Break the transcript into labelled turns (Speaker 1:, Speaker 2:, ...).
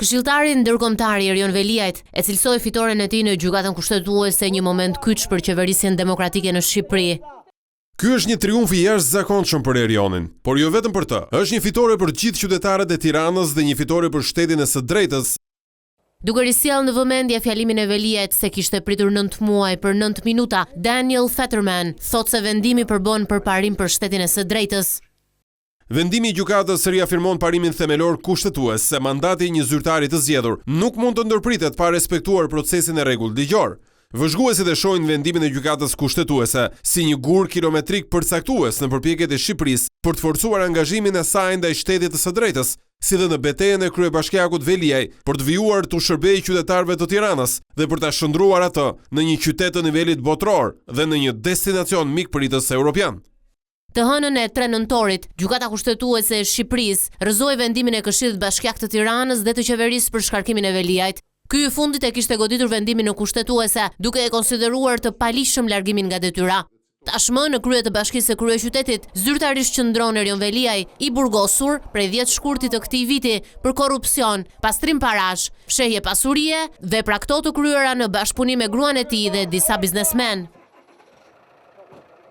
Speaker 1: Këshilltari ndërkombëtar Erion Veliajt e cilësoi fitoren e tij në gjykatën kushtetuese një moment kyç për qeverisjen demokratike në Shqipëri.
Speaker 2: Ky është një triumf i jashtëzakonshëm për Erionin, por jo vetëm për të. Është një fitore për gjithë qytetarët e Tiranës dhe një fitore për shtetin e së drejtës.
Speaker 1: Duke risjellë në vëmendje fjalimin e Veliajt se kishte pritur 9 muaj për 9 minuta, Daniel Fetterman thot se vendimi përbën përparim për shtetin e së drejtës.
Speaker 2: Vendimi i gjykatës riafirmon parimin themelor kushtetues se mandati i një zyrtari të zgjedhur nuk mund të ndërpritet pa respektuar procesin e rregullligjor. Vëzhguesit e shohin vendimin e gjykatës kushtetuese si një gur kilometrik përcaktues në përpjekjet e Shqipërisë për të forcuar angazhimin e saj ndaj shtetit të së drejtës, si dhe në betejën e kryebashkiakut Veliaj për të vijuar të shërbejë qytetarëve të Tiranës dhe për ta shndruar atë në një qytet të nivelit botror dhe në një destinacion mikpritës evropian.
Speaker 1: Të hënën e 3 nëntorit, Gjykata Kushtetuese e Shqipërisë rrëzoi vendimin e Këshillit Bashkiak të Tiranës dhe të qeverisë për shkarkimin e Veliajt. Ky i fundit e kishte goditur vendimin në kushtetuese, duke e konsideruar të palishëm largimin nga detyra. Tashmë në krye të Bashkisë së Kryeqytetit, zyrtarisht qëndron Erion Veliaj, i burgosur prej 10 shkurtit të këtij viti për korrupsion, pastrim parash, fshehje pasurie dhe pra këto të kryera në bashkëpunim me gruan e tij dhe disa biznesmen.